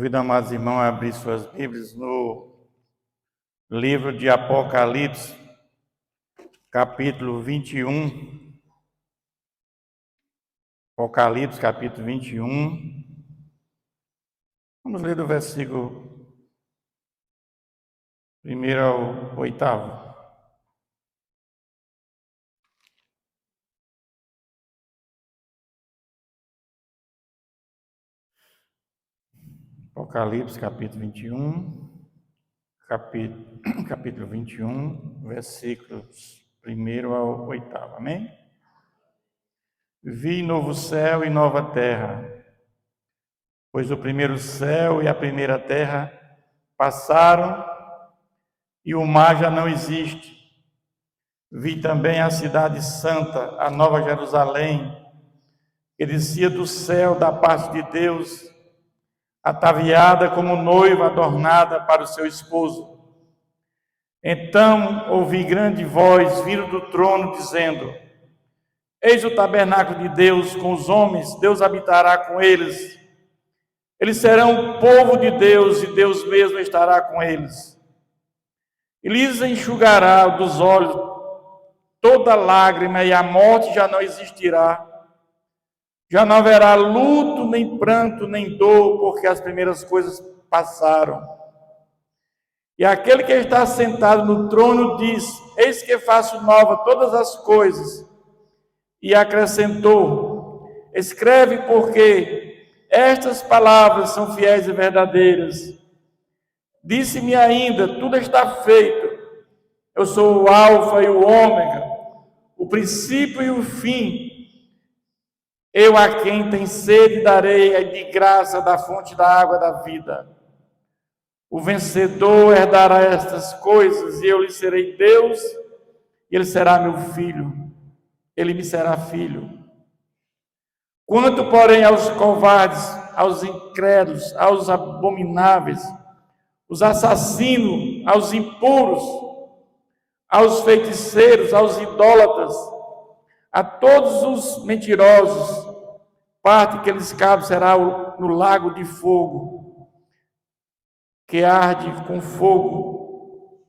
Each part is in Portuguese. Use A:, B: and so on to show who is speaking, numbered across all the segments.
A: Convido, amados irmãos, a abrir suas Bíblias no livro de Apocalipse, capítulo 21. Apocalipse, capítulo 21. Vamos ler do versículo 1 ao 8. Apocalipse, capítulo 21. Capítulo 21, versículos 1 ao 8. Amém? Vi novo céu e nova terra, pois o primeiro céu e a primeira terra passaram e o mar já não existe. Vi também a cidade santa, a nova Jerusalém, que descia do céu da parte de Deus, ataviada como noiva adornada para o seu esposo. Então ouvi grande voz vindo do trono, dizendo: Eis o tabernáculo de Deus com os homens, Deus habitará com eles. Eles serão o povo de Deus, e Deus mesmo estará com eles. E lhes enxugará dos olhos toda lágrima, e a morte já não existirá. Já não haverá luto, nem pranto, nem dor, porque as primeiras coisas passaram. E aquele que está sentado no trono diz: Eis que faço nova todas as coisas. E acrescentou: Escreve, porque estas palavras são fiéis e verdadeiras. Disse-me ainda: Tudo está feito. Eu sou o Alfa e o Ômega, o princípio e o fim. Eu a quem tem sede darei de graça da fonte da água da vida. O vencedor herdará estas coisas, e eu lhe serei Deus, e ele será meu filho. Ele me será filho. Quanto, porém, aos covardes, aos incrédulos, aos abomináveis, os assassinos, aos impuros, aos feiticeiros, aos idólatras, a todos os mentirosos, parte que lhes cabe será no lago de fogo, que arde com fogo,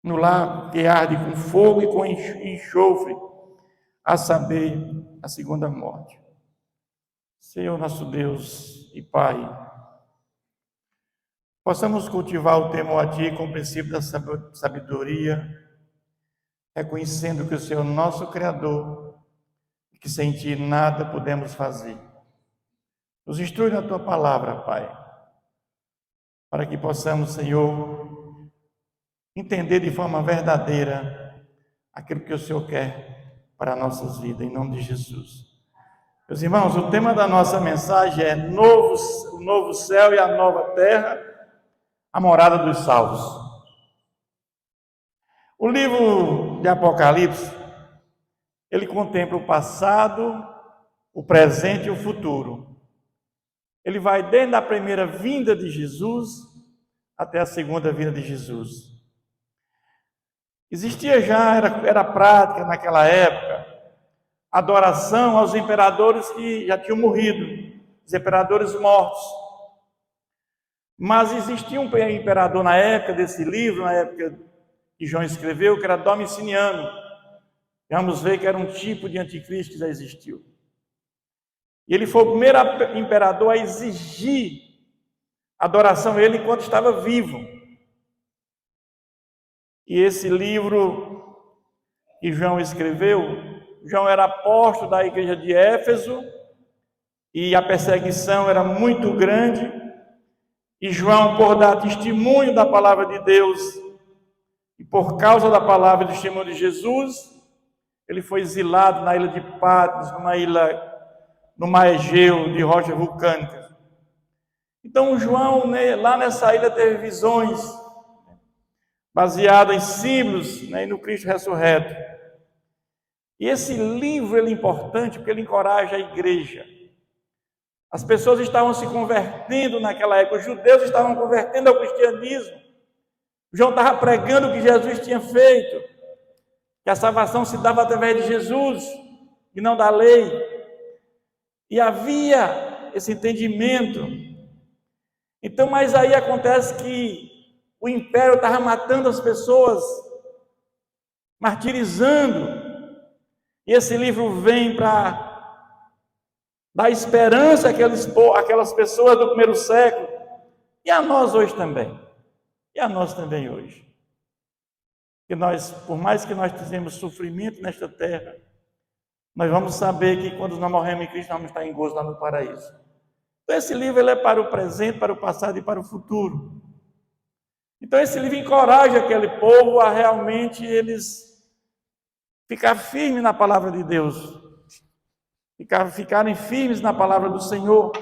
A: no lago que arde com fogo e com enxofre, a saber, a segunda morte. Senhor nosso Deus e Pai, possamos cultivar o temor a Ti com o princípio da sabedoria, reconhecendo que o Senhor é nosso Criador, e que sem Ti nada podemos fazer. Nos instrui na Tua palavra, Pai, para que possamos, Senhor, entender de forma verdadeira aquilo que o Senhor quer para nossas vidas, em nome de Jesus. Meus irmãos, o tema da nossa mensagem é o novo céu e a nova terra, a morada dos salvos. O livro de Apocalipse, ele contempla o passado, o presente e o futuro. Ele vai desde a primeira vinda de Jesus até a segunda vinda de Jesus. Existia já, era prática naquela época, adoração aos imperadores que já tinham morrido, os imperadores mortos. Mas existia um imperador na época desse livro, na época que João escreveu, que era Domiciano. Vamos ver que era um tipo de anticristo que já existiu. E ele foi o primeiro imperador a exigir adoração a ele enquanto estava vivo. E esse livro que João escreveu, João era apóstolo da igreja de Éfeso, e a perseguição era muito grande, e João, por dar testemunho da palavra de Deus, e por causa da palavra e do testemunho de Jesus, ele foi exilado na ilha de Patmos, no mar Egeu, de rocha vulcânica. Então João, lá nessa ilha, teve visões, baseadas em símbolos, e no Cristo ressurreto. E esse livro ele é importante porque ele encoraja a igreja. As pessoas estavam se convertendo naquela época, os judeus estavam convertendo ao cristianismo. João estava pregando o que Jesus tinha feito, que a salvação se dava através de Jesus e não da lei. E havia esse entendimento Então, mas aí acontece que o império estava matando as pessoas, martirizando, e esse livro vem para dar esperança àquelas pessoas do primeiro século, e a nós hoje também, e a nós também hoje. Que nós, por mais que nós tenhamos sofrimento nesta terra, nós vamos saber que quando nós morremos em Cristo, nós vamos estar em gozo lá no paraíso. Então esse livro ele é para o presente, para o passado e para o futuro. Então esse livro encoraja aquele povo a realmente eles ficar firmes na palavra de Deus, ficarem firmes na palavra do Senhor.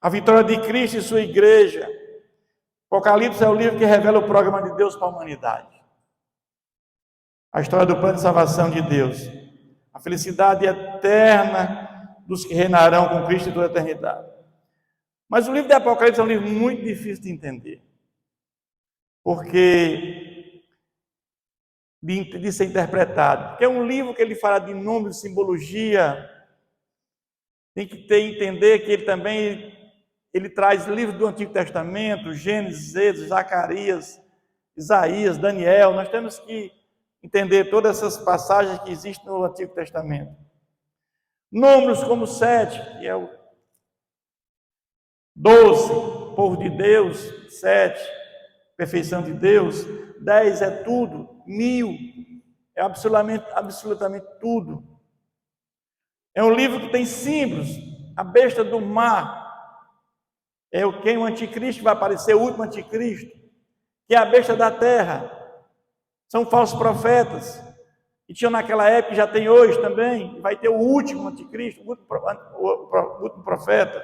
A: A vitória de Cristo e sua igreja. Apocalipse é o livro que revela o programa de Deus para a humanidade. A história do plano de salvação de Deus. A felicidade eterna dos que reinarão com Cristo em toda a eternidade. Mas o livro de Apocalipse é um livro muito difícil de entender. Porque de ser interpretado. Porque é um livro que ele fala de números, simbologia. Tem que entender que ele também traz livros do Antigo Testamento, Gênesis, Êxodo, Zacarias, Isaías, Daniel. Nós temos que entender todas essas passagens que existem no Antigo Testamento. Números como 7, que é o 12, povo de Deus, 7, perfeição de Deus, 10 é tudo, 1000 é absolutamente tudo. É um livro que tem símbolos, a besta do mar, quem o anticristo vai aparecer, o último anticristo, que é a besta da terra, são falsos profetas, e tinham naquela época, e já tem hoje também, vai ter o último anticristo, o último profeta.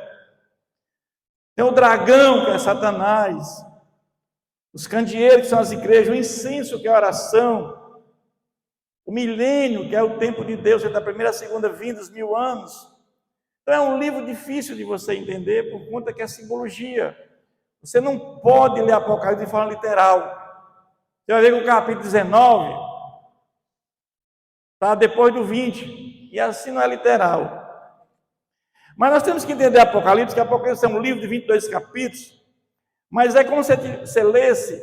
A: Tem o dragão, que é Satanás, os candeeiros, que são as igrejas, o incenso, que é a oração, o milênio, que é o tempo de Deus, entre a primeira e a segunda vinda, os 1000 anos. Então é um livro difícil de você entender, por conta que é simbologia. Você não pode ler Apocalipse de forma literal. Você vai ver que o capítulo 19 está depois do 20, e assim não é literal. Mas nós temos que entender Apocalipse, que Apocalipse é um livro de 22 capítulos, mas é como se você lesse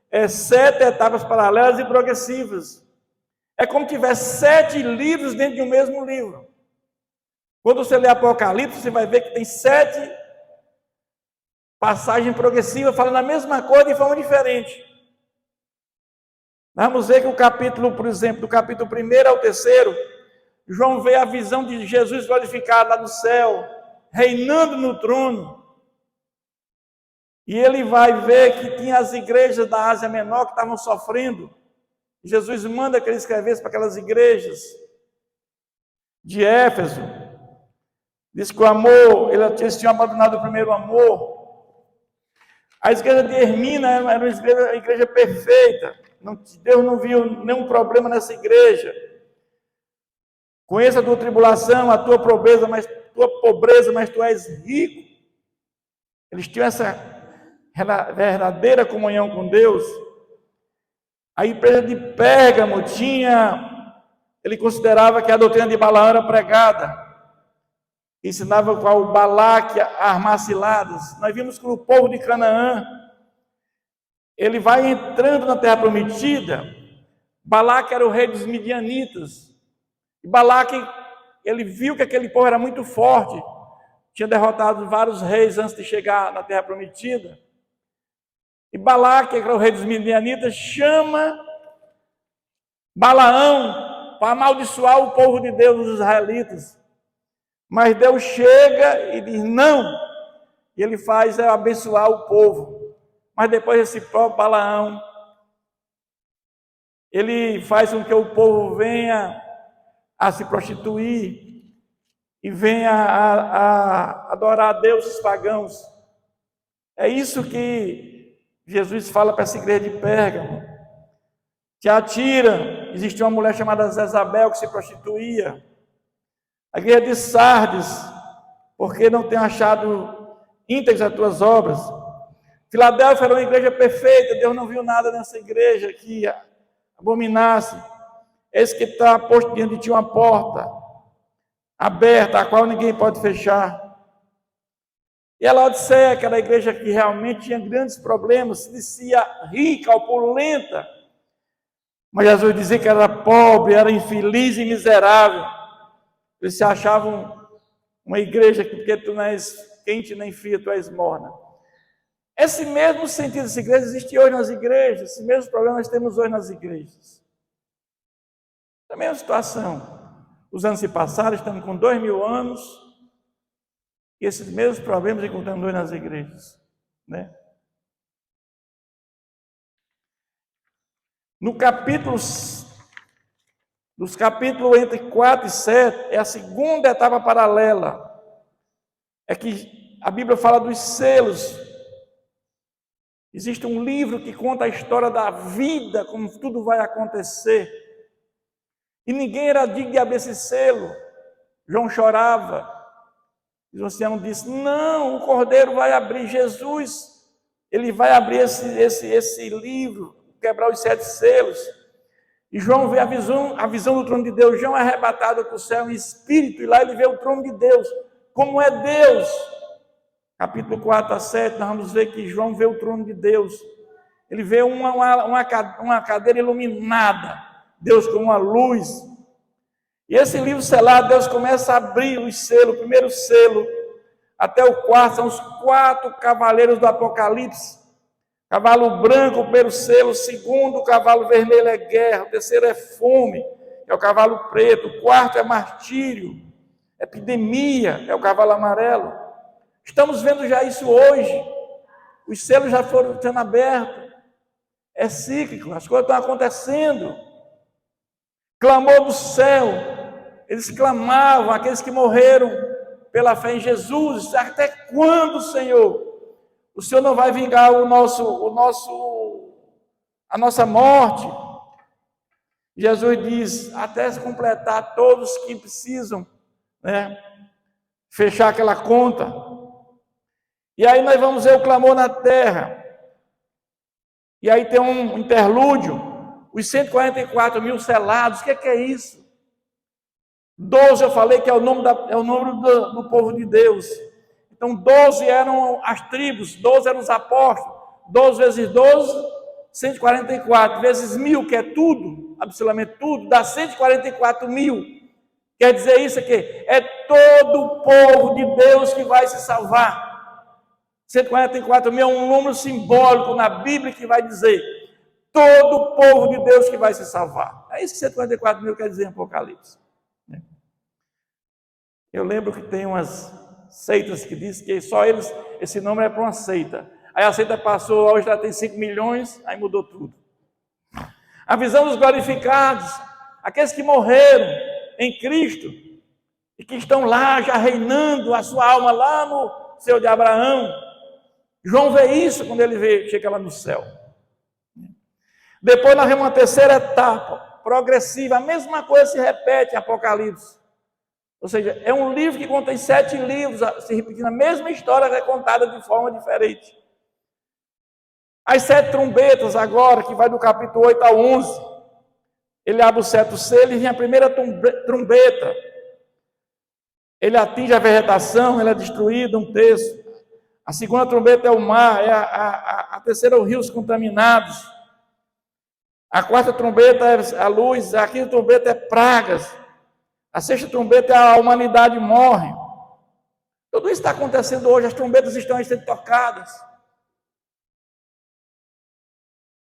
A: 7 etapas paralelas e progressivas. É como se tivesse 7 livros dentro de um mesmo livro. Quando você lê Apocalipse, você vai ver que tem 7 passagens progressivas falando a mesma coisa de forma diferente. Vamos ver que o capítulo, por exemplo, do capítulo 1 ao 3, João vê a visão de Jesus glorificado lá no céu, reinando no trono. E ele vai ver que tinha as igrejas da Ásia Menor que estavam sofrendo. Jesus manda que ele escrevesse para aquelas igrejas de Éfeso. Diz que o amor, eles tinham abandonado o primeiro amor. A igreja de Hermina era uma igreja perfeita. Deus não viu nenhum problema nessa igreja. Conheça a tua tribulação, a tua pobreza, mas tu és rico. Eles tinham essa verdadeira comunhão com Deus. A igreja de Pérgamo ele considerava que a doutrina de Balaão era pregada. Ensinava o Balaque a armar ciladas. Nós vimos que o povo de Canaã, ele vai entrando na terra prometida. Balaque era o rei dos midianitas. E Balaque, ele viu que aquele povo era muito forte. Tinha derrotado vários reis antes de chegar na terra prometida. E Balaque, que era o rei dos midianitas, chama Balaão para amaldiçoar o povo de Deus, os israelitas. Mas Deus chega e diz não. E ele faz abençoar o povo. Mas depois esse próprio Balaão, ele faz com que o povo venha a se prostituir e venha a adorar a deuses pagãos. É isso que Jesus fala para essa igreja de Pérgamo. Tiatira, existia uma mulher chamada Jezabel que se prostituía. A igreja de Sardes, porque não tem achado íntegras as tuas obras. Filadélfia era uma igreja perfeita, Deus não viu nada nessa igreja que abominasse. Esse que está posto diante de ti uma porta aberta, a qual ninguém pode fechar. E a Laodiceia, que era a igreja que realmente tinha grandes problemas, se dizia rica, opulenta, mas Jesus dizia que era pobre, era infeliz e miserável. Eles se achavam uma igreja que, porque tu não és quente nem fria, tu és morna. Esse mesmo sentido dessa igreja existe hoje nas igrejas, esse mesmo problema nós temos hoje nas igrejas. A mesma situação. Os anos se passaram, estamos com 2000 anos, e esses mesmos problemas encontramos hoje nas igrejas, né? Dos capítulos entre 4 e 7, é a segunda etapa paralela. É que a Bíblia fala dos selos. Existe um livro que conta a história da vida, como tudo vai acontecer. E ninguém era digno de abrir esse selo. João chorava. E o ancião disse: não, o Cordeiro vai abrir. Jesus, ele vai abrir esse livro, quebrar os 7 selos. E João vê a visão do trono de Deus. João é arrebatado para o céu em espírito, e lá ele vê o trono de Deus. Como é Deus? Capítulo 4 a 7, nós vamos ver que João vê o trono de Deus. Ele vê uma cadeira iluminada, Deus com uma luz. E esse livro selado, Deus começa a abrir os selos, o primeiro selo, até o quarto, são os 4 cavaleiros do Apocalipse. Cavalo branco, o primeiro selo, o segundo, o cavalo vermelho é guerra, o terceiro é fome, é o cavalo preto, o quarto é martírio, epidemia, é o cavalo amarelo. Estamos vendo já isso hoje, os selos já foram sendo abertos, é cíclico, as coisas estão acontecendo. Clamor do céu, eles clamavam, aqueles que morreram pela fé em Jesus: até quando, Senhor? O Senhor não vai vingar a nossa morte? Jesus diz: até se completar todos que precisam, né, fechar aquela conta. E aí nós vamos ver o clamor na terra. E aí tem um interlúdio, os 144 mil selados. O que é isso? 12 eu falei que é o número do povo de Deus. Então 12 eram as tribos, 12 eram os apóstolos, 12 vezes 12, 144, vezes 1000, que é tudo, absolutamente tudo, dá 144 mil. Quer dizer isso aqui? É todo o povo de Deus que vai se salvar. 144 mil é um número simbólico na Bíblia que vai dizer todo o povo de Deus que vai se salvar. É isso que 144 mil quer dizer em Apocalipse. Eu lembro que tem umas seitas que dizem que só eles, esse nome é para uma seita. Aí a seita passou, hoje já tem 5 milhões, aí mudou tudo. A visão dos glorificados, aqueles que morreram em Cristo e que estão lá já reinando a sua alma lá no céu de Abraão. João vê isso quando ele chega lá no céu. Depois nós vemos uma terceira etapa, progressiva, a mesma coisa se repete em Apocalipse. Ou seja, é um livro que contém 7 livros, se repetindo, a mesma história é contada de forma diferente. As 7 trombetas agora, que vai do capítulo 8 a 11, ele abre o 7º selo e vem a primeira trombeta. Ele atinge a vegetação, ele é destruído, 1/3. A segunda trombeta é o mar, a terceira é os rios contaminados. A 4ª trombeta é a luz, a 5ª trombeta é pragas. A 6ª trombeta é a humanidade morre. Tudo isso está acontecendo hoje, as trombetas estão sendo tocadas.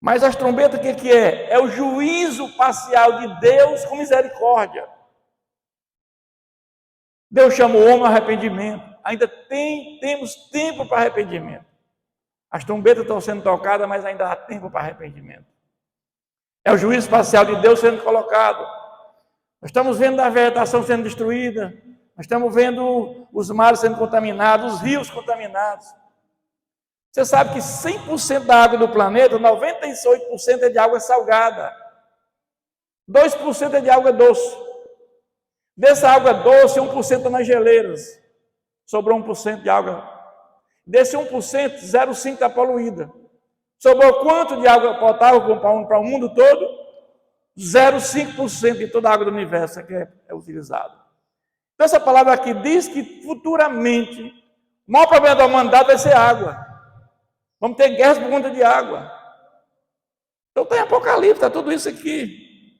A: Mas as trombetas, o que é? É o juízo parcial de Deus com misericórdia. Deus chamou o homem ao arrependimento. Ainda temos tempo para arrependimento. As trombetas estão sendo tocadas, mas ainda há tempo para arrependimento. É o juízo parcial de Deus sendo colocado. Nós estamos vendo a vegetação sendo destruída, nós estamos vendo os mares sendo contaminados, os rios contaminados. Você sabe que 100% da água do planeta, 98% é de água salgada. 2% é de água doce. Dessa água doce, 1% está nas geleiras. Sobrou 1% de água. Desse 1%, 0,5% está poluída. Sobrou quanto de água potável para o mundo todo? 0,5% de toda a água do universo é utilizada. Então essa palavra aqui diz que futuramente O maior problema da humanidade vai ser água. Vamos ter guerras por conta de água. Então tem Apocalipse, está tudo isso aqui.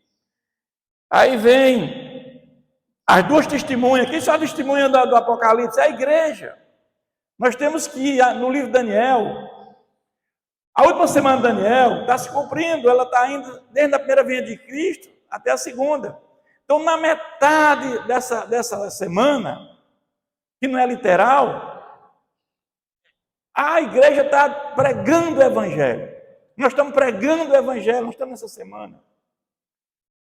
A: Aí vem as duas testemunhas. Quem são as testemunhas do Apocalipse? É a igreja. Nós temos que ir no livro de Daniel. A última semana de Daniel está se cumprindo. Ela está indo desde a primeira vinda de Cristo até a segunda. Então, na metade dessa semana, que não é literal, a igreja está pregando o evangelho. Nós estamos pregando o evangelho, nós estamos nessa semana.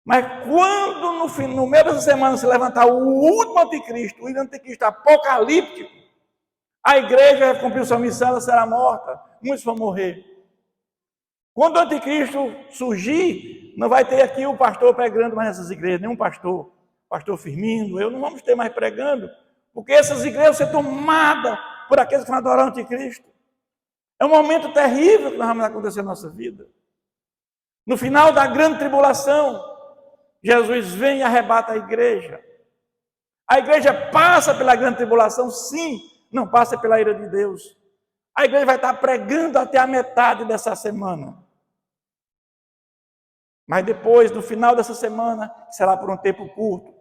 A: Mas quando no meio dessa semana se levantar o último anticristo, o anticristo apocalíptico, a igreja vai cumprir sua missão, ela será morta, muitos vão morrer. Quando o anticristo surgir, não vai ter aqui o pastor pregando mais nessas igrejas, nenhum pastor Firmino, eu não vamos ter mais pregando, porque essas igrejas vão ser tomadas por aqueles que vão adorar o anticristo. É um momento terrível que nós vamos acontecer na nossa vida. No final da grande tribulação, Jesus vem e arrebata a igreja. A igreja passa pela grande tribulação, sim, não passa pela ira de Deus. A igreja vai estar pregando até a metade dessa semana. Mas depois, no final dessa semana, será por um tempo curto,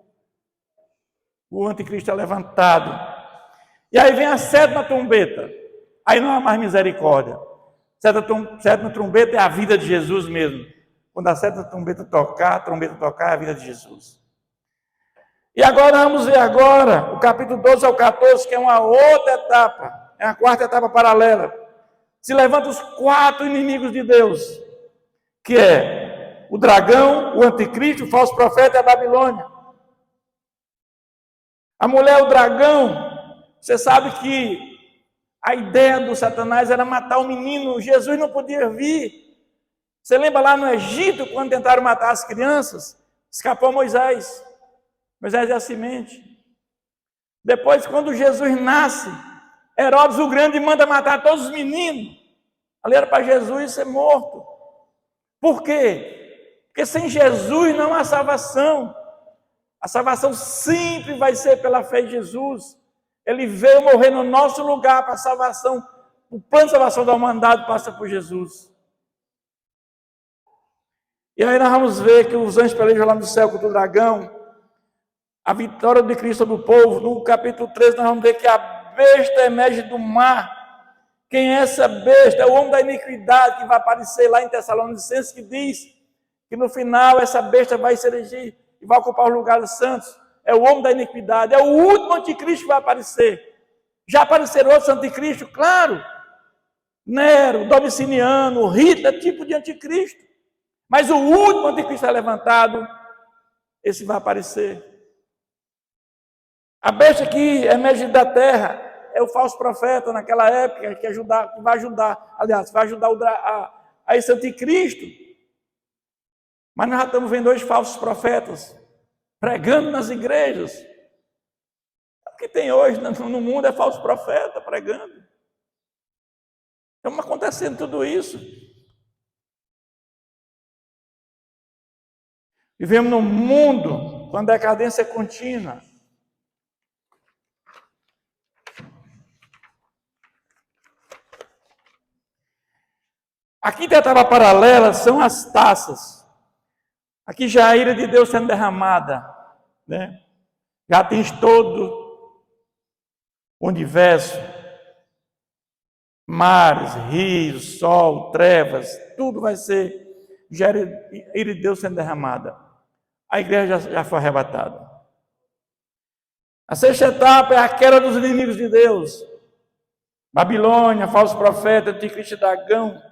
A: o anticristo é levantado. E aí vem a sétima trombeta. Aí não há mais misericórdia. Sétima trombeta é a vida de Jesus mesmo. Quando a sétima trombeta tocar, é a vida de Jesus. E agora vamos ver agora o capítulo 12 ao 14, que é uma outra etapa. É a quarta etapa paralela. Se levantam os 4 inimigos de Deus, que é o dragão, o anticristo, o falso profeta e a Babilônia. A mulher, o dragão, você sabe que a ideia do Satanás era matar o menino. Jesus não podia vir. Você lembra lá no Egito, quando tentaram matar as crianças? Escapou Moisés. Moisés é a semente. Depois, quando Jesus nasce, Herodes o Grande manda matar todos os meninos. Ali era para Jesus ser morto. Por quê? Porque sem Jesus não há salvação. A salvação sempre vai ser pela fé em Jesus. Ele veio morrer no nosso lugar para a salvação. O plano de salvação da humanidade passa por Jesus. E aí nós vamos ver que os anjos pelejam lá no céu contra o dragão. A vitória de Cristo sobre o povo. No capítulo 13 nós vamos ver que a besta emerge do mar. Quem é essa besta? É o homem da iniquidade que vai aparecer lá em Tessalonicenses, que diz que no final essa besta vai se erigir e vai ocupar o lugar dos santos. É o homem da iniquidade, é o último anticristo que vai aparecer. Já apareceram outros anticristos, claro. Nero, Domiciliano, Hitler, tipo de anticristo. Mas o último anticristo é levantado, esse vai aparecer. A besta que emerge da terra é o falso profeta naquela época, que vai ajudar a esse anticristo. Mas nós já estamos vendo hoje falsos profetas pregando nas igrejas. O que tem hoje no mundo é falso profeta pregando. Estamos acontecendo tudo isso. Vivemos num mundo com decadência contínua. A quinta etapa paralela são as taças. Aqui já a ira de Deus sendo derramada, né? Já tens todo o universo, mares, rios, sol, trevas, tudo vai ser já ira de Deus sendo derramada. A igreja já foi arrebatada. A sexta etapa é a queda dos inimigos de Deus. Babilônia, falso profeta, anticristo e dragão,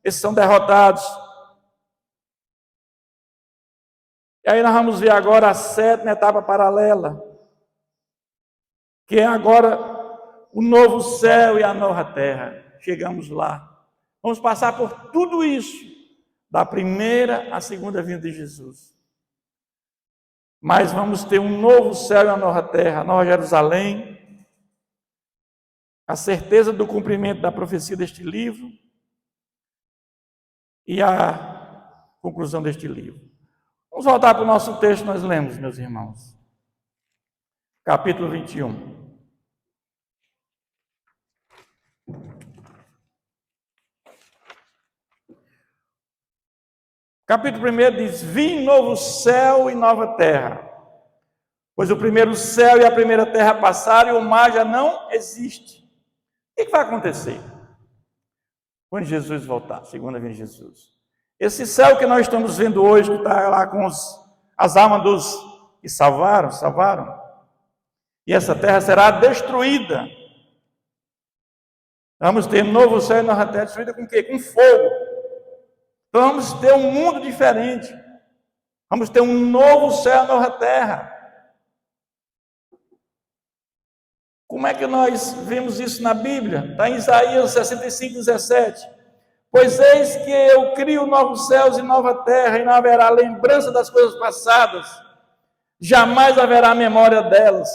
A: esses são derrotados. E aí nós vamos ver agora a sétima etapa paralela, que é agora o novo céu e a nova terra. Chegamos lá. Vamos passar por tudo isso, da primeira à segunda vinda de Jesus. Mas vamos ter um novo céu e uma nova terra, a nova Jerusalém, a certeza do cumprimento da profecia deste livro e a conclusão deste livro. Vamos voltar para o nosso texto que nós lemos, meus irmãos. Capítulo 21. Capítulo 1 diz: vi novo céu e nova terra, pois o primeiro céu e a primeira terra passaram e o mar já não existe. O que vai acontecer quando Jesus voltar, segunda vez de Jesus? Esse céu que nós estamos vendo hoje, que está lá com as almas dos que salvaram, e essa terra será destruída. Vamos ter um novo céu e nova terra destruída com o quê? Com fogo. Então vamos ter um mundo diferente. Vamos ter um novo céu e nova terra. Como é que nós vemos isso na Bíblia? Está em Isaías 65, 17. Pois eis que eu crio novos céus e nova terra, e não haverá lembrança das coisas passadas, jamais haverá memória delas.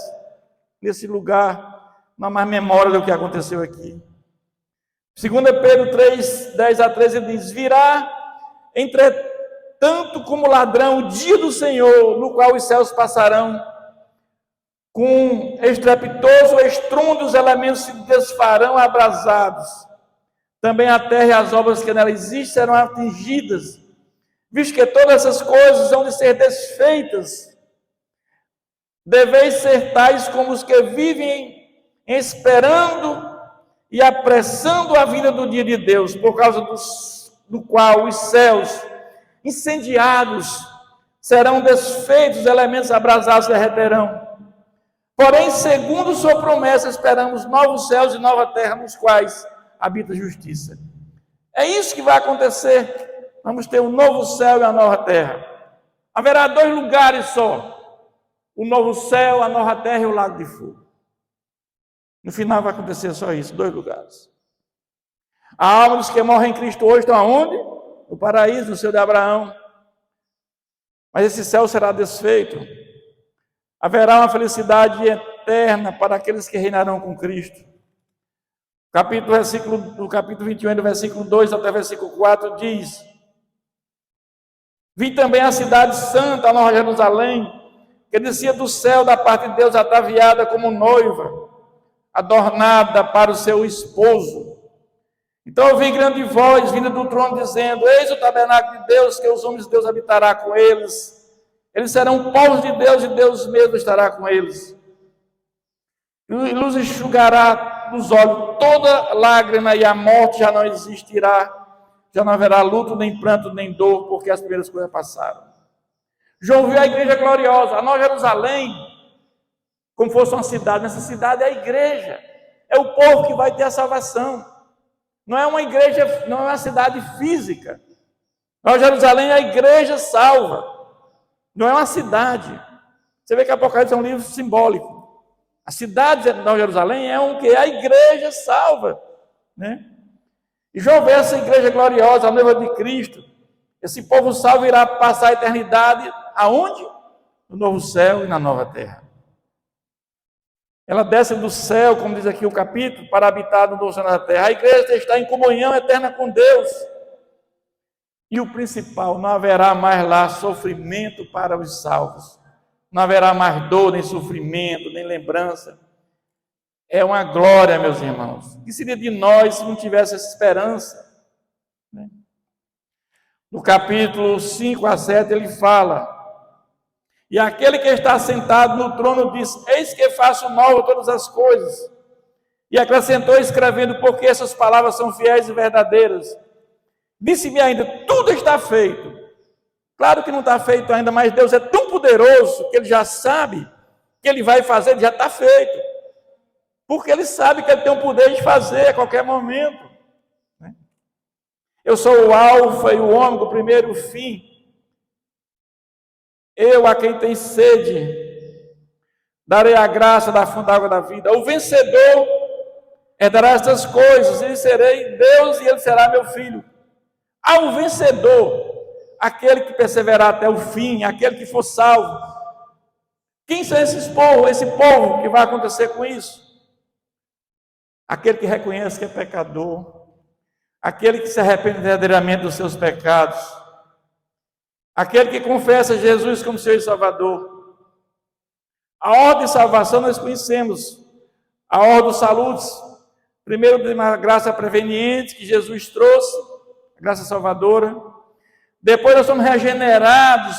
A: Nesse lugar, não há mais memória do que aconteceu aqui. 2 Pedro 3, 10 a 13 diz: virá, entretanto, como ladrão, o dia do Senhor, no qual os céus passarão, com estrepitoso estrondo, os elementos se desfarão abrasados. Também a terra e as obras que nela existem serão atingidas, visto que todas essas coisas hão de ser desfeitas. Deveis ser tais como os que vivem esperando e apressando a vinda do dia de Deus, por causa do qual os céus incendiados serão desfeitos, os elementos abrasados derreterão. Porém, segundo sua promessa, esperamos novos céus e nova terra, nos quais habita a justiça. É isso que vai acontecer. Vamos ter um novo céu e uma nova terra. Haverá 2 lugares só: o novo céu, a nova terra e o lago de fogo. No final vai acontecer só isso, 2 lugares. A alma dos que morrem em Cristo hoje estão aonde? No paraíso, no céu de Abraão. Mas esse céu será desfeito. Haverá uma felicidade eterna para aqueles que reinarão com Cristo. No capítulo 21, do versículo 2 até o versículo 4, diz: vi também a cidade santa, a Nova Jerusalém, que descia do céu da parte de Deus, ataviada como noiva, adornada para o seu esposo. Então ouvi grande voz vinda do trono, dizendo: eis o tabernáculo de Deus, que os homens de Deus habitará com eles. Eles serão povos de Deus, e Deus mesmo estará com eles. E luz enxugará dos olhos toda lágrima, e a morte já não existirá. Já não haverá luto, nem pranto, nem dor, porque as primeiras coisas passaram. João viu a igreja gloriosa, a Nova Jerusalém, como fosse uma cidade. Nessa cidade é a igreja, é o povo que vai ter a salvação. Não é uma igreja, não é uma cidade física. Nova Jerusalém é a igreja salva, não é uma cidade. Você vê que Apocalipse é um livro simbólico. A cidade de Nova Jerusalém é um que é a igreja salva, né? E João vê essa igreja gloriosa, a noiva de Cristo. Esse povo salvo irá passar a eternidade aonde? No novo céu e na nova terra. Ela desce do céu, como diz aqui o capítulo, para habitar no novo céu e na terra. A igreja está em comunhão eterna com Deus. E o principal, não haverá mais lá sofrimento para os salvos. Não haverá mais dor, nem sofrimento, nem lembrança. É uma glória, meus irmãos. O que seria de nós se não tivesse essa esperança? No capítulo 5 a 7 ele fala: e aquele que está sentado no trono diz: eis que faço novo todas as coisas. E acrescentou escrevendo: porque essas palavras são fiéis e verdadeiras. Disse-me ainda: tudo está feito. Claro que não está feito ainda, mas Deus é tão poderoso que Ele já sabe que Ele vai fazer, já está feito. Porque Ele sabe que Ele tem o poder de fazer a qualquer momento. Eu sou o alfa e o ômega, o primeiro e o fim. Eu, a quem tem sede, darei a graça da fonte da água da vida. O vencedor herdará estas coisas, e serei Deus e Ele será meu filho. Ao vencedor, aquele que perseverar até o fim, aquele que for salvo. Quem são esses povos? Esse povo que vai acontecer com isso? Aquele que reconhece que é pecador, aquele que se arrepende verdadeiramente dos seus pecados, aquele que confessa Jesus como seu Salvador. A ordem de salvação nós conhecemos, a ordem dos saludos. Primeiro, uma graça preveniente que Jesus trouxe, a graça salvadora. Depois nós somos regenerados,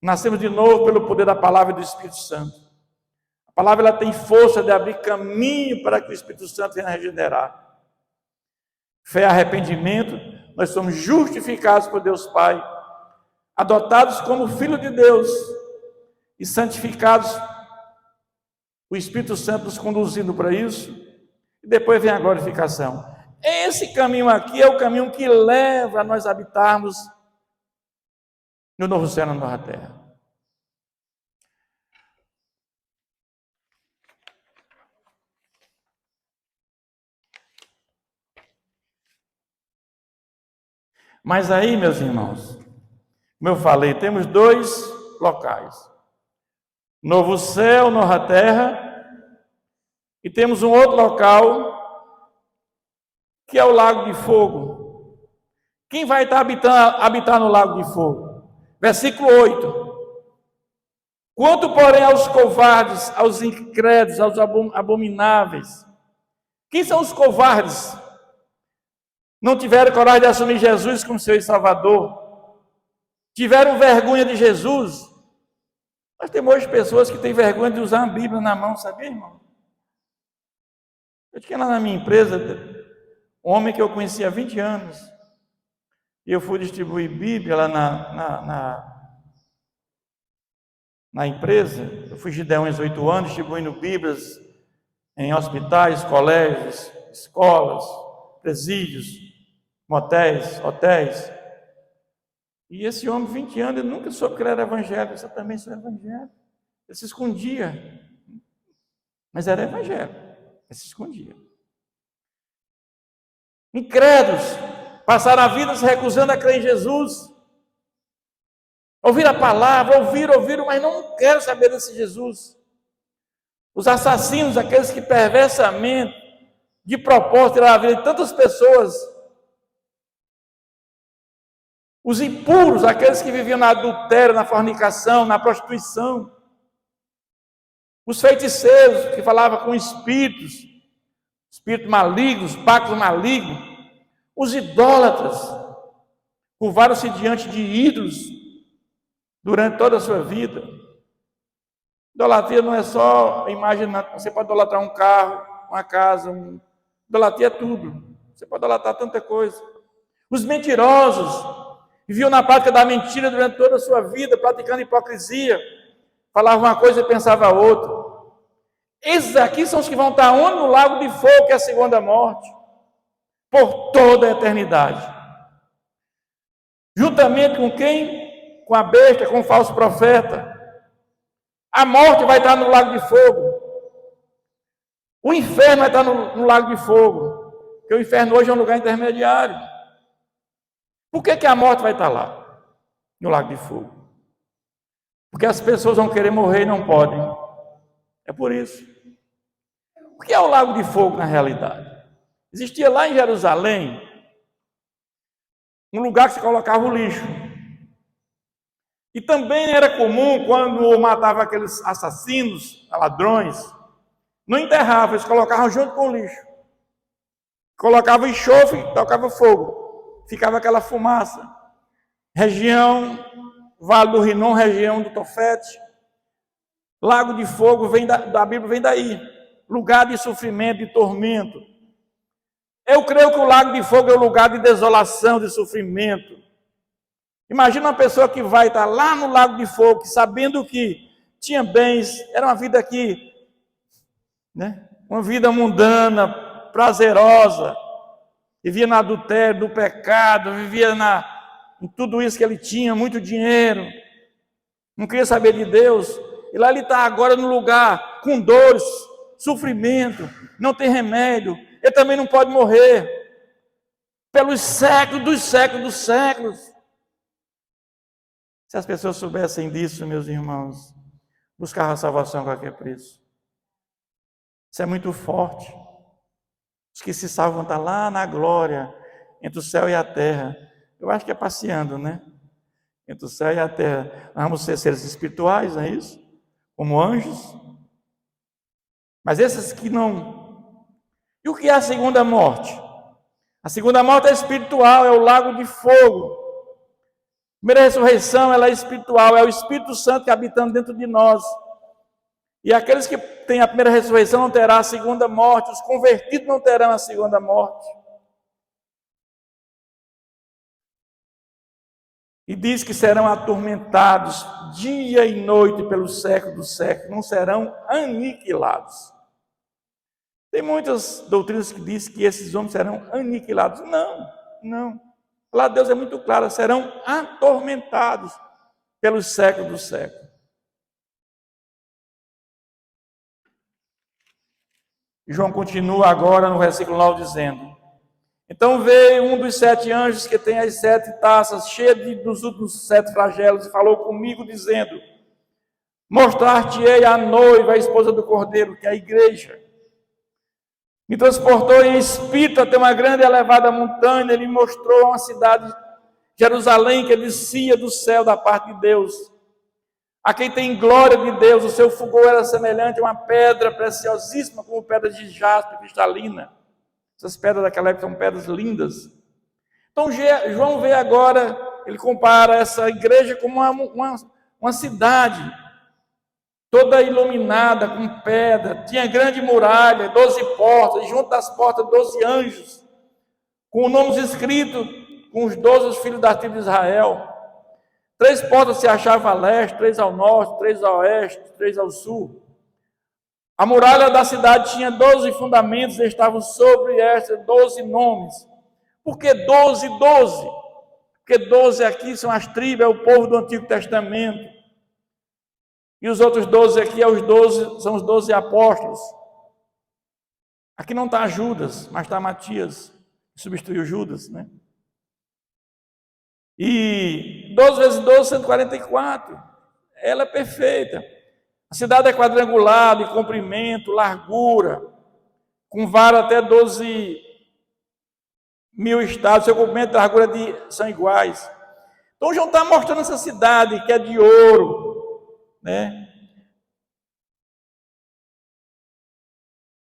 A: nascemos de novo pelo poder da palavra e do Espírito Santo. A palavra ela tem força de abrir caminho para que o Espírito Santo venha regenerar. Fé e arrependimento, nós somos justificados por Deus Pai, adotados como filho de Deus e santificados, o Espírito Santo nos conduzindo para isso, e depois vem a glorificação. Esse caminho aqui é o caminho que leva a nós habitarmos no novo céu e na nova terra. Mas aí, meus irmãos, como eu falei, temos dois locais: novo céu, nova terra, e temos um outro local que é o lago de fogo. Quem vai habitar no lago de fogo? Versículo 8. Quanto, porém, aos covardes, aos incrédulos, aos abomináveis. Quem são os covardes? Não tiveram coragem de assumir Jesus como seu Salvador. Tiveram vergonha de Jesus. Nós temos hoje pessoas que têm vergonha de usar a Bíblia na mão, sabia, irmão? Eu tinha lá na minha empresa um homem que eu conhecia há 20 anos. E eu fui distribuir Bíblia lá na empresa. Eu fui Gideão há 8 anos, distribuindo Bíblias em hospitais, colégios, escolas, presídios, motéis, hotéis. E esse homem, 20 anos, ele nunca soube que ele era evangélico. Eu também sou evangélico. Ele se escondia. Mas era evangélico. Ele se escondia. Incrédulos, passaram a vida se recusando a crer em Jesus. Ouviram a palavra, ouviram, mas não quero saber desse Jesus. Os assassinos, aqueles que perversamente, de propósito, tiraram a vida de tantas pessoas. Os impuros, aqueles que viviam no adultério, na fornicação, na prostituição. Os feiticeiros, que falavam com espíritos malignos, pactos malignos. Os idólatras, curvaram-se diante de ídolos durante toda a sua vida. Idolatria não é só imaginar, você pode idolatrar um carro, uma casa, idolatria é tudo. Você pode idolatrar tanta coisa. Os mentirosos, viviam na prática da mentira durante toda a sua vida, praticando hipocrisia, falavam uma coisa e pensavam outra. Esses aqui são os que vão estar onde? No lago de fogo, que é a segunda morte, por toda a eternidade. Juntamente com quem? Com a besta, com o falso profeta. A morte vai estar no lago de fogo. O inferno vai estar no lago de fogo. Porque o inferno hoje é um lugar intermediário. Por que a morte vai estar lá? No lago de fogo. Porque as pessoas vão querer morrer e não podem. É por isso. O que é o lago de fogo na realidade? Existia lá em Jerusalém um lugar que se colocava o lixo. E também era comum, quando matava aqueles assassinos, ladrões, não enterrava, eles colocavam junto com o lixo. Colocavam enxofre e tocava fogo. Ficava aquela fumaça. Região, Vale do Rinom, região do Tofete. Lago de fogo vem da Bíblia, vem daí. Lugar de sofrimento, de tormento. Eu creio que o lago de fogo é um lugar de desolação, de sofrimento. Imagina uma pessoa que vai estar lá no lago de fogo, sabendo que tinha bens, era uma vida aqui, né? Uma vida mundana, prazerosa, vivia no adultério, no pecado, vivia em tudo isso que ele tinha, muito dinheiro, não queria saber de Deus, e lá ele está agora no lugar com dores, sofrimento, não tem remédio, ele também não pode morrer, pelos séculos dos séculos dos séculos. Se as pessoas soubessem disso, meus irmãos, buscavam a salvação a qualquer preço. Isso é muito forte. Os que se salvam estão lá na glória, entre o céu e a terra. Eu acho que é passeando, né? Entre o céu e a terra. Nós vamos ser seres espirituais, não é isso? Como anjos. Mas esses que não... E o que é a segunda morte? A segunda morte é espiritual, é o lago de fogo. Primeira ressurreição, ela é espiritual, é o Espírito Santo que habitando dentro de nós. E aqueles que têm a primeira ressurreição não terão a segunda morte, os convertidos não terão a segunda morte. E diz que serão atormentados dia e noite pelo século dos séculos, não serão aniquilados. Tem muitas doutrinas que dizem que esses homens serão aniquilados. Não. A palavra de Deus é muito clara, serão atormentados pelos séculos dos séculos. João continua agora no versículo 9 dizendo: então veio um dos 7 anjos que tem as 7 taças cheias dos últimos 7 flagelos e falou comigo dizendo: mostrar-te-ei a noiva, a esposa do Cordeiro, que é a igreja. Me transportou em espírito até uma grande e elevada montanha, ele me mostrou uma cidade, Jerusalém, que descia do céu da parte de Deus. A quem tem glória de Deus, o seu fulgor era semelhante a uma pedra preciosíssima, como pedra de jaspe cristalina. Essas pedras daquela época são pedras lindas. Então João vê agora, ele compara essa igreja como uma cidade, toda iluminada com pedra, tinha grande muralha, 12 portas, e junto das portas 12 anjos, com nomes escritos, com os 12 filhos da tribo de Israel. 3 portas se achavam a leste, 3 ao norte, 3 ao oeste, 3 ao sul. A muralha da cidade tinha 12 fundamentos e estavam sobre estas 12 nomes. Por que 12? Porque 12 aqui são as tribos, é o povo do Antigo Testamento. E os outros 12 aqui são os 12 apóstolos. Aqui não está Judas, mas está Matias, que substituiu Judas, né? E 12 vezes 12, 144. Ela é perfeita. A cidade é quadrangular, de comprimento, largura, com vara até 12 mil estados, seu comprimento e largura são iguais. Então João está mostrando essa cidade que é de ouro, né?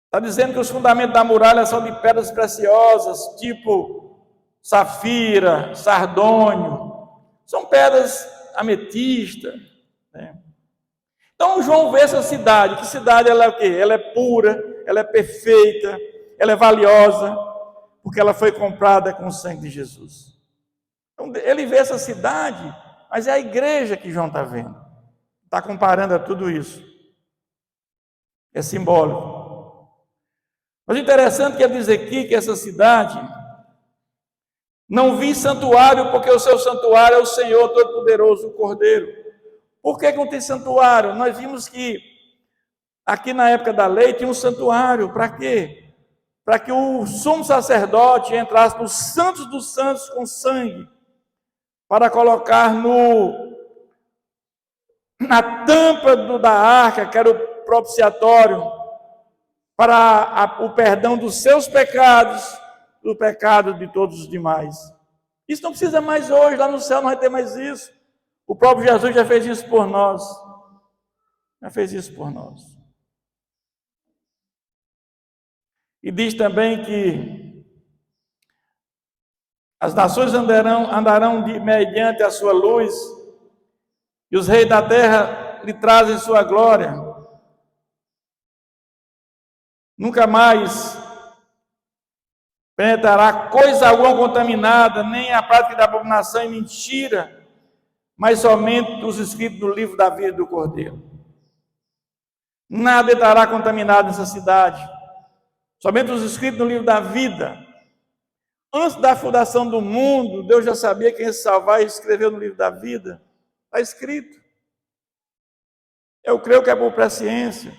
A: Está dizendo que os fundamentos da muralha são de pedras preciosas, tipo safira, sardônio, são pedras ametista, né? Então João vê essa cidade, que cidade ela é o quê? Ela é pura, ela é perfeita, ela é valiosa, porque ela foi comprada com o sangue de Jesus. Então ele vê essa cidade, mas é a igreja que João está vendo. Está comparando a tudo isso. É simbólico. Mas o interessante que ele diz aqui que essa cidade não vi santuário, porque o seu santuário é o Senhor Todo-Poderoso, o Cordeiro. Por que não tem santuário? Nós vimos que aqui na época da lei tinha um santuário. Para quê? Para que o sumo sacerdote entrasse nos santos dos santos com sangue, para colocar na tampa da arca, que era o propiciatório, para o perdão dos seus pecados, do pecado de todos os demais. Isso não precisa mais hoje, lá no céu não vai ter mais isso. O próprio Jesus já fez isso por nós. Já fez isso por nós. E diz também que as nações andarão mediante a sua luz, e os reis da terra lhe trazem sua glória. Nunca mais penetrará coisa alguma contaminada, nem a prática da abominação e mentira, mas somente os escritos no livro da vida do Cordeiro. Nada estará contaminado nessa cidade, somente os escritos no livro da vida. Antes da fundação do mundo, Deus já sabia quem ia se salvar e escreveu no livro da vida. Está escrito. Eu creio que é por presciência,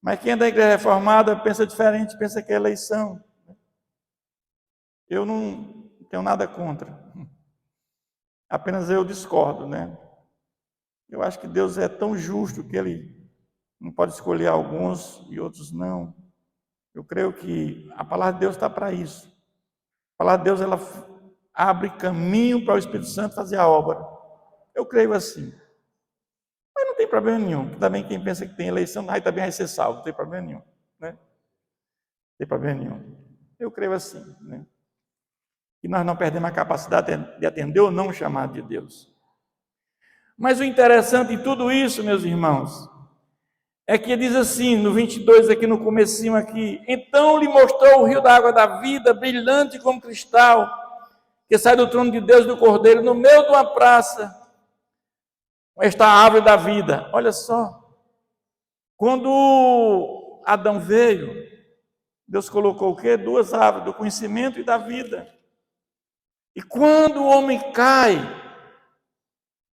A: mas quem é da igreja reformada pensa diferente, pensa que é eleição. Eu não tenho nada contra. Apenas eu discordo, né? Eu acho que Deus é tão justo que Ele não pode escolher alguns e outros não. Eu creio que a palavra de Deus está para isso. A palavra de Deus, ela abre caminho para o Espírito Santo fazer a obra. Eu creio assim. Mas não tem problema nenhum. Também quem pensa que tem eleição, aí também vai ser salvo. Não tem problema nenhum, né? Não tem problema nenhum. Eu creio assim, né? que nós não perdemos a capacidade de atender ou não o chamado de Deus. Mas o interessante em tudo isso, meus irmãos, é que diz assim, no 22, aqui no comecinho aqui, então lhe mostrou o rio da água da vida, brilhante como cristal, que sai do trono de Deus e do Cordeiro, no meio de uma praça, está a árvore da vida. Olha só, quando Adão veio, Deus colocou o quê? 2 árvores, do conhecimento e da vida. E quando o homem cai,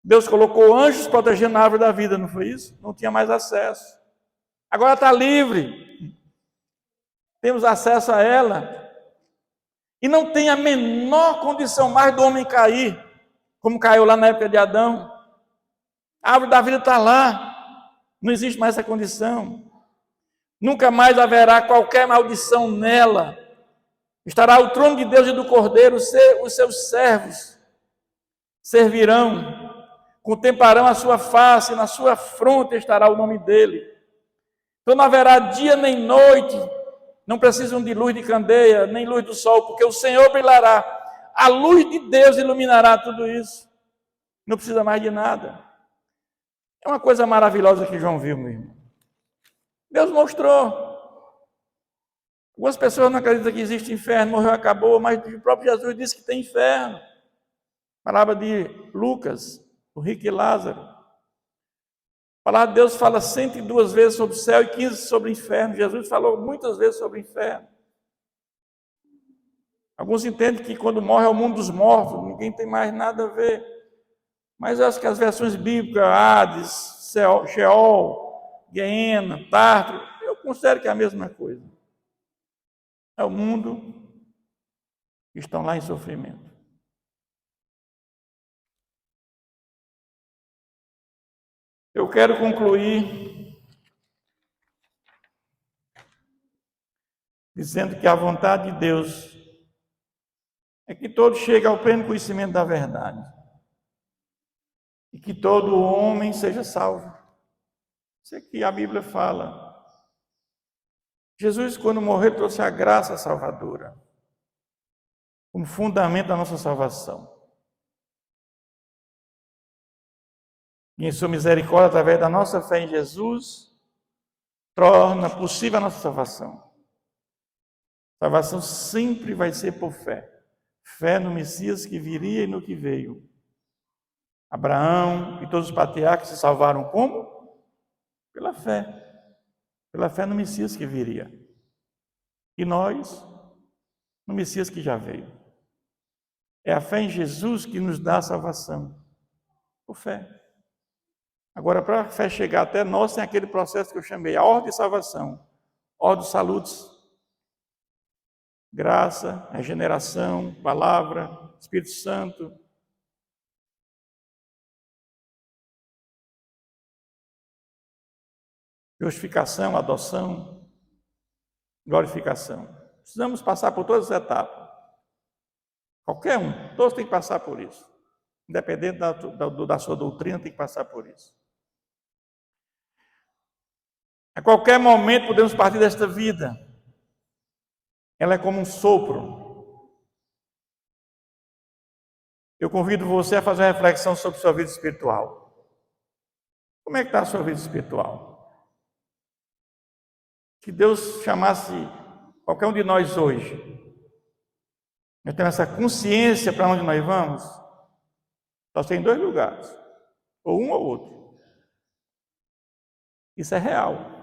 A: Deus colocou anjos protegendo a árvore da vida, não foi isso? Não tinha mais acesso. Agora está livre. Temos acesso a ela. E não tem a menor condição mais do homem cair, como caiu lá na época de Adão. A árvore da vida está lá. Não existe mais essa condição. Nunca mais haverá qualquer maldição nela. Estará o trono de Deus e do Cordeiro, os seus servos servirão, contemplarão a sua face, na sua fronte estará o nome dele. Então não haverá dia nem noite, não precisam de luz de candeia, nem luz do sol, porque o Senhor brilhará. A luz de Deus iluminará tudo isso. Não precisa mais de nada. É uma coisa maravilhosa que João viu, meu irmão. Deus mostrou. Algumas pessoas não acreditam que existe inferno, morreu, acabou, mas o próprio Jesus disse que tem inferno. Palavra de Lucas, o rico e Lázaro. A palavra de Deus fala 102 vezes sobre o céu e 15 sobre o inferno. Jesus falou muitas vezes sobre o inferno. Alguns entendem que quando morre é o mundo dos mortos, ninguém tem mais nada a ver. Mas eu acho que as versões bíblicas, Hades, Sheol, Gehenna, Tártaro, eu considero que é a mesma coisa. É o mundo que estão lá em sofrimento. Eu quero concluir dizendo que a vontade de Deus é que todos cheguem ao pleno conhecimento da verdade e que todo homem seja salvo. Isso é que a Bíblia fala. Jesus, quando morreu, trouxe a graça salvadora como fundamento da nossa salvação. E em sua misericórdia, através da nossa fé em Jesus, torna possível a nossa salvação. Salvação sempre vai ser por fé. Fé no Messias que viria e no que veio. Abraão e todos os patriarcas se salvaram como? Pela fé. Pela fé no Messias que viria. E nós, no Messias que já veio. É a fé em Jesus que nos dá a salvação. Por fé. Agora, para a fé chegar até nós, tem aquele processo que eu chamei a ordem de salvação. Ordem salutis. Graça, regeneração, palavra, Espírito Santo. Justificação, adoção, glorificação. Precisamos passar por todas as etapas. Qualquer um, todos têm que passar por isso. Independente da sua doutrina, tem que passar por isso. A qualquer momento podemos partir desta vida. Ela é como um sopro. Eu convido você a fazer uma reflexão sobre sua vida espiritual. Como é que está a sua vida espiritual? Se Deus chamasse qualquer um de nós hoje, nós temos essa consciência para onde nós vamos, só tem 2 lugares, ou um ou outro. Isso é real.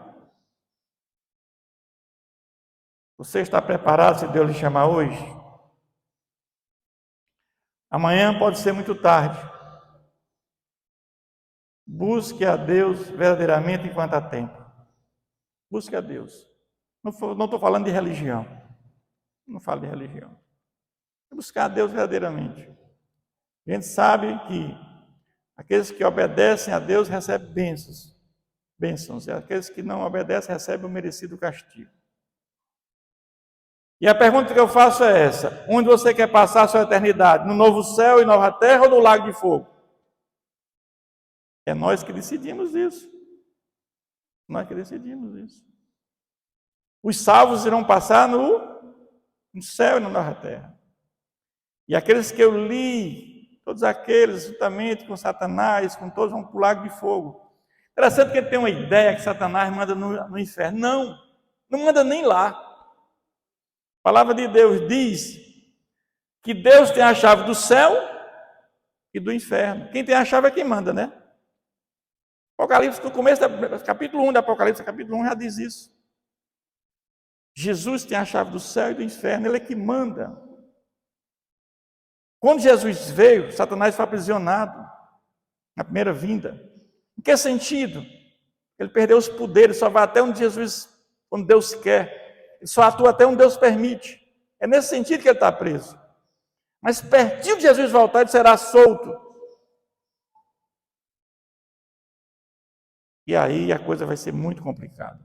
A: Você está preparado se Deus lhe chamar hoje? Amanhã pode ser muito tarde. Busque a Deus verdadeiramente enquanto há tempo. Busque a Deus. Não estou falando de religião. Não falo de religião. É buscar a Deus verdadeiramente. A gente sabe que aqueles que obedecem a Deus recebem bênçãos. E aqueles que não obedecem recebem o merecido castigo. E a pergunta que eu faço é essa: onde você quer passar a sua eternidade? No novo céu e nova terra ou no lago de fogo? É nós que decidimos isso. Nós que decidimos isso. Os salvos irão passar no céu e na nova terra. E aqueles que eu li, todos aqueles, juntamente com Satanás, com todos, vão para o lago de fogo. Interessante que ele tem uma ideia que Satanás manda no inferno. Não, não manda nem lá. A palavra de Deus diz que Deus tem a chave do céu e do inferno. Quem tem a chave é quem manda, né? Apocalipse, no começo, capítulo 1 do Apocalipse, capítulo 1 já diz isso. Jesus tem a chave do céu e do inferno, ele é que manda. Quando Jesus veio, Satanás foi aprisionado na primeira vinda. Em que sentido? Ele perdeu os poderes, só vai até onde Deus quer. Ele só atua até onde Deus permite. É nesse sentido que ele está preso. Mas pertinho de Jesus voltar, ele será solto. E aí a coisa vai ser muito complicada.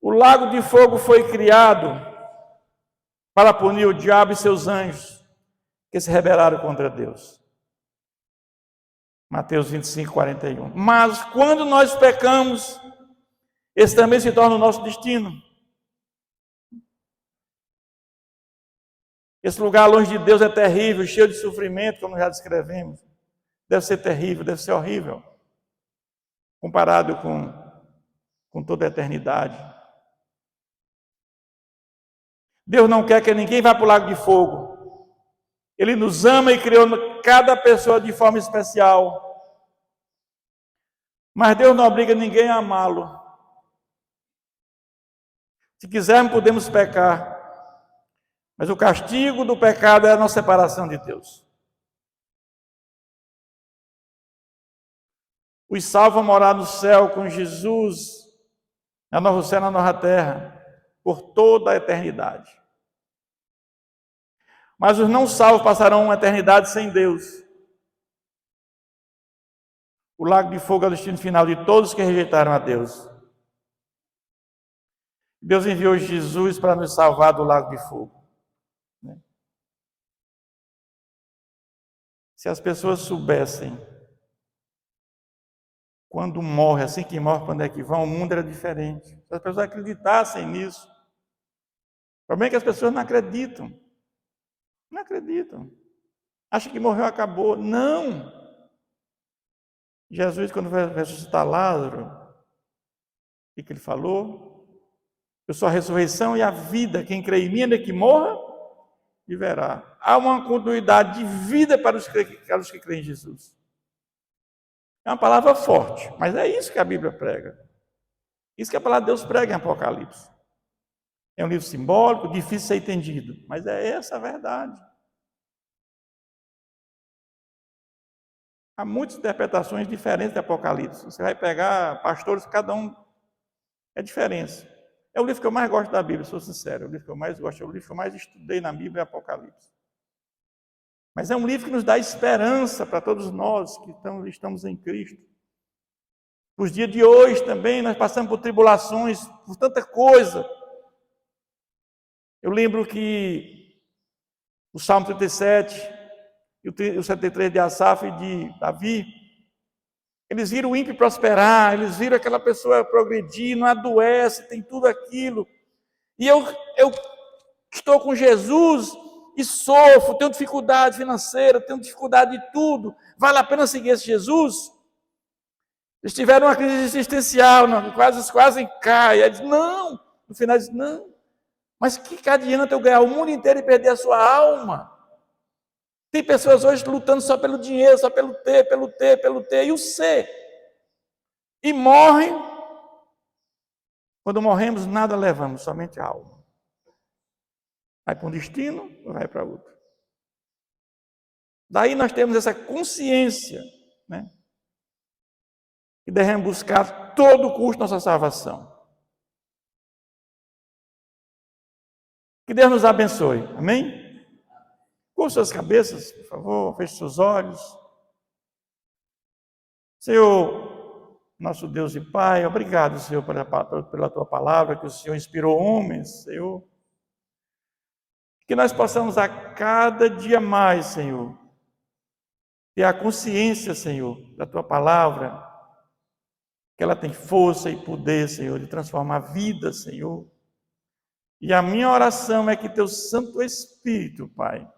A: O lago de fogo foi criado para punir o diabo e seus anjos que se rebelaram contra Deus. Mateus 25, 41. Mas quando nós pecamos, esse também se torna o nosso destino. Esse lugar longe de Deus é terrível, cheio de sofrimento, como já descrevemos. Deve ser terrível, deve ser horrível, comparado com toda a eternidade. Deus não quer que ninguém vá para o lago de fogo. Ele nos ama e criou cada pessoa de forma especial. Mas Deus não obriga ninguém a amá-lo. Se quisermos, podemos pecar. Mas o castigo do pecado é a nossa separação de Deus. Os salvos vão morar no céu com Jesus, na nova céu, na nova terra, por toda a eternidade. Mas os não salvos passarão uma eternidade sem Deus. O lago de fogo é o destino final de todos que rejeitaram a Deus. Deus enviou Jesus para nos salvar do lago de fogo. Se as pessoas soubessem quando morre, assim que morre, quando é que vão, o mundo era diferente. Se as pessoas acreditassem nisso. O problema é que as pessoas não acreditam. Não acreditam. Acham que morreu, acabou. Não! Jesus, quando vai ressuscitar Lázaro, o que ele falou? Eu sou a ressurreição e a vida. Quem crê em mim, ainda que morra, viverá. Há uma continuidade de vida para os que creem em Jesus. É uma palavra forte, mas é isso que a Bíblia prega. Isso que a palavra de Deus prega em Apocalipse. É um livro simbólico, difícil de ser entendido, mas é essa a verdade. Há muitas interpretações diferentes de Apocalipse. Você vai pegar pastores, cada um é diferente. É o livro que eu mais gosto da Bíblia, sou sincero. É o livro que eu mais gosto, é o livro que eu mais estudei na Bíblia, é Apocalipse. Mas é um livro que nos dá esperança para todos nós que estamos em Cristo. Nos dias de hoje também, nós passamos por tribulações, por tanta coisa. Eu lembro que o Salmo 37 e o 73 de Asaf e de Davi, eles viram o ímpio prosperar, eles viram aquela pessoa progredir, não adoece, tem tudo aquilo. E eu estou com Jesus e sofro, tenho dificuldade financeira, tenho dificuldade de tudo. Vale a pena seguir esse Jesus? Eles tiveram uma crise existencial, quase cai. Aí diz, não. No final diz, não. Mas que adianta eu ganhar o mundo inteiro e perder a sua alma? Tem pessoas hoje lutando só pelo dinheiro, só pelo ter, e o ser. E morrem. Quando morremos, nada levamos, somente a alma. Vai para um destino ou vai para outro. Daí nós temos essa consciência, né? Que devemos buscar a todo custo nossa salvação. Que Deus nos abençoe. Amém? Com suas cabeças, por favor, feche seus olhos. Senhor, nosso Deus e Pai, obrigado, Senhor, pela Tua palavra, que o Senhor inspirou homens, Senhor. Que nós possamos a cada dia mais, Senhor, ter a consciência, Senhor, da Tua palavra, que ela tem força e poder, Senhor, de transformar vidas, Senhor. E a minha oração é que teu Santo Espírito, Pai,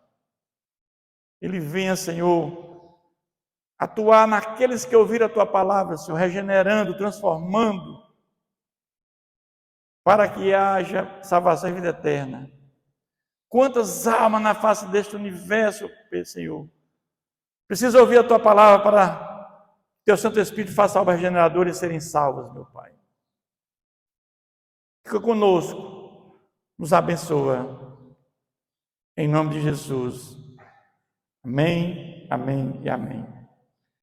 A: ele venha, Senhor, atuar naqueles que ouviram a tua palavra, Senhor, regenerando, transformando, para que haja salvação e vida eterna. Quantas almas na face deste universo, Senhor, precisa ouvir a tua palavra para que teu Santo Espírito faça obra regeneradora e serem salvas, meu Pai. Fica conosco, nos abençoa, em nome de Jesus. Amém, amém e amém.